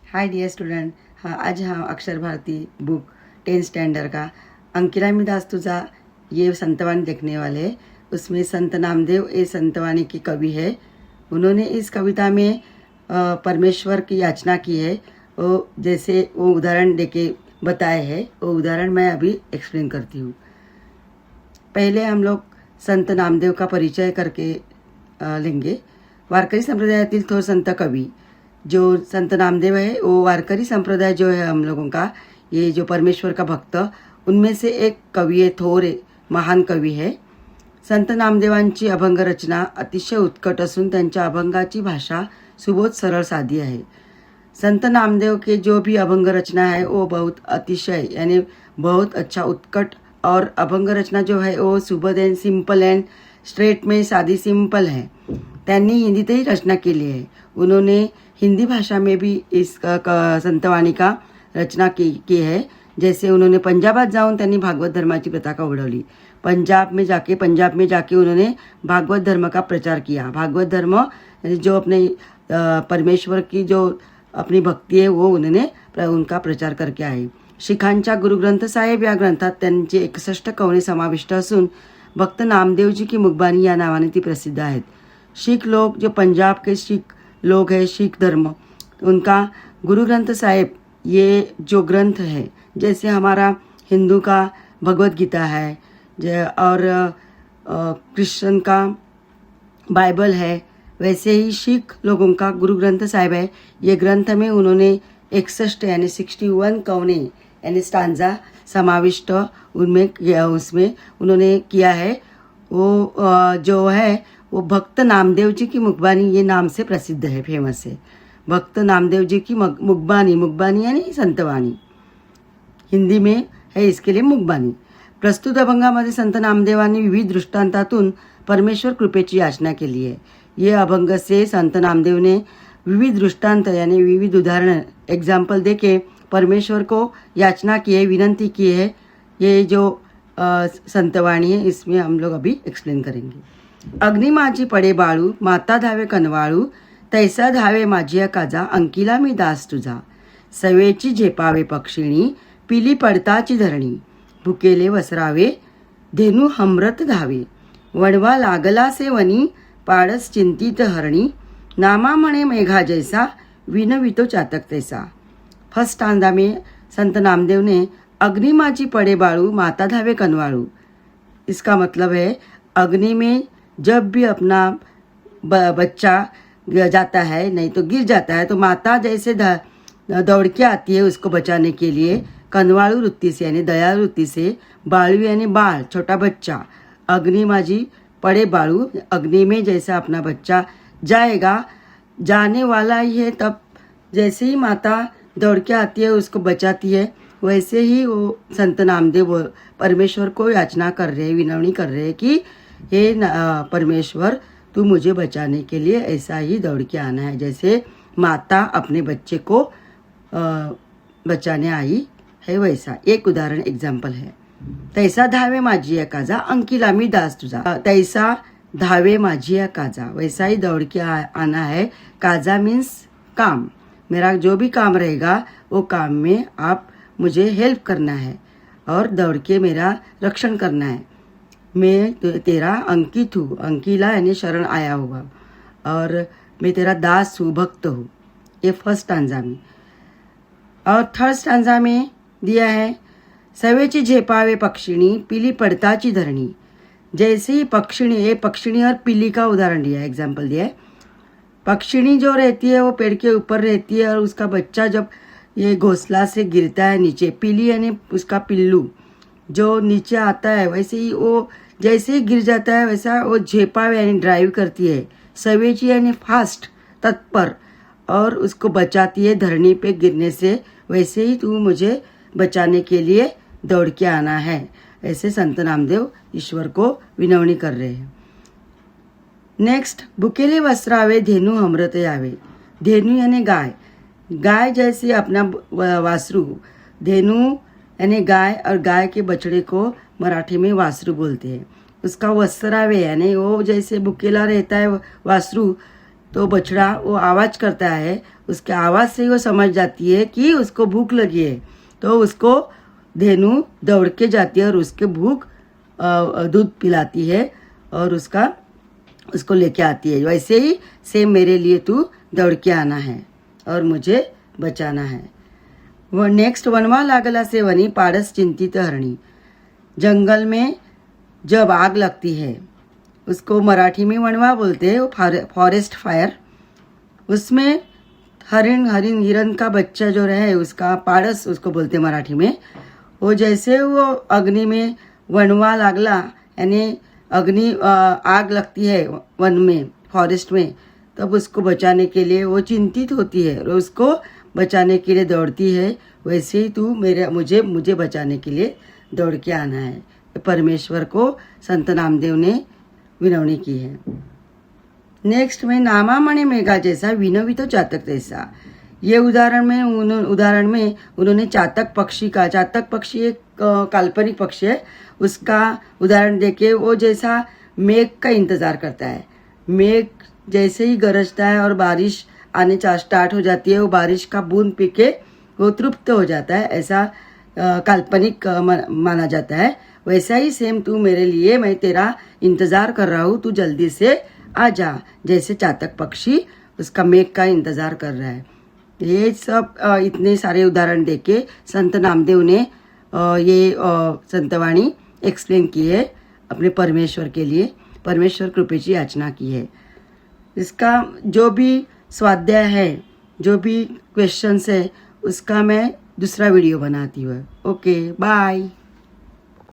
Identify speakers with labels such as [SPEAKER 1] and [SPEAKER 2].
[SPEAKER 1] Hi dear student. हाँ, आज हम अक्षर भारती बुक 10 स्टैंडर्ड का अंकिला मी दास तुझा ये संतवाणी देखने वाले हैं। उसमें संत नामदेव ये संतवाणी की कवि है। उन्होंने इस कविता में परमेश्वर की याचना की है। वो जैसे वो उदाहरण देके बताए हैं, वो उदाहरण मैं अभी एक्सप्लेन करती हूँ। पहले हम लोग संत नामदेव का परिचय करके लेंगे। वारकरी संप्रदायातील थोर संत कवि जो संत नामदेव है, वो वारकरी संप्रदाय जो है हम लोगों का, ये जो परमेश्वर का भक्त, उनमें से एक कवि है, थोर महान कवी है। संत नामदेवांची अभंग रचना अतिशय उत्कट असून त्यांच्या अभंगाची भाषा सुबोध सरळ साधी आहे। संत नामदेव के जो भी अभंग रचना है वो बहुत अतिशय यानी बहुत अच्छा उत्कट, और अभंग रचना जो है वो Subodh end simple end straight में सादी सिंपल है। त्यांनी हिंदीतही रचना केली है। उन्होंने हिंदी भाषा में भी इस संतवाणी का रचना की है। जैसे उन्होंने पंजाबात जाऊन त्यांनी भागवत धर्माची पताका उडवली। पंजाब में जाके उन्होंने भागवत धर्म का प्रचार किया। भागवत धर्म जो अपने परमेश्वर की जो अपनी भक्ती है वो उन्होंने उनका प्रचार करके आए। शिखांच्या गुरुग्रंथ साहेब या ग्रंथात त्यांचे 61 कवने समाविष्ट असून भक्त नामदेवजी की मुखबानी या नावाने ती प्रसिद्ध आहेत। शीख लोग जो पंजाब के शीख लोग हैं, शीख धर्म, उनका गुरु ग्रंथ साहिब ये जो ग्रंथ है, जैसे हमारा हिंदू का भगवत गीता है और क्रिश्चियन का बाइबल है, वैसे ही शीख लोगों का गुरु ग्रंथ साहिब है। ये ग्रंथ में उन्होंने 61 यानी 61 कवने यानी स्टांजा समाविष्ट उसमें उन्होंने किया है। वो जो है वो भक्त नामदेव जी की मुखबानी ये नाम से प्रसिद्ध है, फेमस है। भक्त नामदेव जी की मुखबानी यानी संतवाणी हिंदी में है, इसके लिए मुखबानी। प्रस्तुत अभंगामध्ये संत नामदेवांनी विविध दृष्टांतातून परमेश्वर कृपेची याचना केली है। ये अभंग से संत नामदेव ने विविध दृष्टांत यानी विविध उदाहरण एग्जाम्पल देके परमेश्वर को याचना की है, विनंती की है। ये जो संतवाणी है इसमें हम लोग अभी एक्सप्लेन करेंगे। अग्नि माझी पडे बाळू, माता धावे कनवाळू, तैसा धावे माझी काजा, अंकिला मी दास तुझा। सवेची झेपावे पक्षिणी, पिली पडताची धरणी, भुकेले वसरावे, धेनू हमरत धावे, वणवा लागला से वनी, पाडस चिंतित हरणी, नामा म्हणे मेघा जैसा, विनवितो चातक तैसा। फर्स्ट स्टांजा में संत नामदेव ने अग्नि माझी पड़े बाळू, माता धावे कनवाळू, इसका मतलब है अग्नि में जब भी अपना बच्चा जाता है, नहीं तो गिर जाता है, तो माता जैसे दौड़ के आती है उसको बचाने के लिए। कनवाळू वृत्ति से यानी दया वृत्ति से, बाळू यानी बाल छोटा बच्चा, अग्नि माझी पड़े बाळू, अग्नि में जैसा अपना बच्चा जाएगा, जाने वाला ही है, तब जैसे ही माता दौड़ के आती है उसको बचाती है, वैसे ही वो संत नामदेव परमेश्वर को याचना कर रहे हैं, विनवनी कर रहे हैं कि हे परमेश्वर तू मुझे बचाने के लिए ऐसा ही दौड़ के आना है, जैसे माता अपने बच्चे को बचाने आई है वैसा। एक उदाहरण एग्जाम्पल है। तैसा धावे माझी काजा, अंकिला मी दास तुझा। तैसा धावे माझी काजा, वैसा ही दौड़ के आना है। काजा मीन्स काम, मेरा जो भी काम रहेगा वो काम में आप मुझे हेल्प करना है और दौड़ के मेरा रक्षण करना है। मैं तेरा अंकित हूँ, अंकिला यानी शरण आया हुआ, और मैं तेरा दास हूँ, भक्त हूँ। ये फर्स्ट स्टांजा में। और थर्ड स्टांजा में दिया है सवेची झेपावे पक्षिणी, पिली पडताची धरणी। जैसे ही पक्षिणी, ये पक्षिणी और पिली का उदाहरण दिया है, एग्जाम्पल दिया है। पक्षिणी जो रहती है वो पेड़ के ऊपर रहती है और उसका बच्चा जब ये घोंसला से गिरता है नीचे, पिली यानी उसका पिल्लू जो नीचे आता है, वैसे ही वो जैसे ही गिर जाता है वैसा वो झेपावे यानी ड्राइव करती है। सवेची यानी फास्ट, तत्पर, और उसको बचाती है धरनी पे गिरने से। वैसे ही तू मुझे बचाने के लिए दौड़ के आना है। ऐसे संत नामदेव ईश्वर को विनवणी कर रहे हैं। नेक्स्ट, भुकेले वस्त्रावे, धेनू हमरत यावे। धेनू यानी गाय, गाय जैसे अपना वासरू, धेनू यानी गाय, और गाय के बछड़े को मराठी में वासरू बोलते हैं। उसका वस्त्रावे यानी वो जैसे भुकेला रहता है वासरू, तो बछड़ा वो आवाज़ करता है, उसके आवाज़ से ही वो समझ जाती है कि उसको भूख लगी है। तो उसको धेनु दौड़ के जाती है और उसके भूख दूध पिलाती है और उसको लेके आती है। वैसे ही सेम मेरे लिए तू दौड़ के आना है और मुझे बचाना है। वो नेक्स्ट वनवा लागला से वनी पारस चिंतित हरणी। जंगल में जब आग लगती है, उसको मराठी में वनवा बोलते हैं, वो फॉरेस्ट फायर। उसमें हिरन का बच्चा जो रहे उसका पारस उसको बोलते हैं मराठी में। वो जैसे वो अग्नि में वनवा लागला यानी आग लगती है वन में, फॉरेस्ट में, तब उसको बचाने के लिए वो चिंतित होती है और उसको बचाने के लिए दौड़ती है। वैसे ही तू मुझे बचाने के लिए दौड़ के आना है। परमेश्वर को संत नामदेव ने विनवनी की है। नेक्स्ट में नामा मणे मेघा जैसा विनवी तो चातक जैसा। ये उदाहरण में उन्होंने चातक पक्षी एक काल्पनिक पक्षी है, उसका उदाहरण देके वो जैसा मेघ का इंतजार करता है। मेघ जैसे ही गरजता है और बारिश आने स्टार्ट हो जाती है, वो बारिश का बूंद पी के वो तृप्त हो जाता है, ऐसा काल्पनिक माना जाता है। वैसा ही सेम तू मेरे लिए, मैं तेरा इंतजार कर रहा हूँ, तू जल्दी से आ जा, जैसे चातक पक्षी उसका मेघ का इंतजार कर रहा है। ये सब इतने सारे उदाहरण देके संत नामदेव ने ये संतवाणी एक्सप्लेन की है अपने परमेश्वर के लिए, परमेश्वर कृपेची याचना की है। इसका जो भी स्वाध्याय है, जो भी क्वेश्चंस है, उसका मैं दूसरा वीडियो बनाती हूँ। Okay, bye.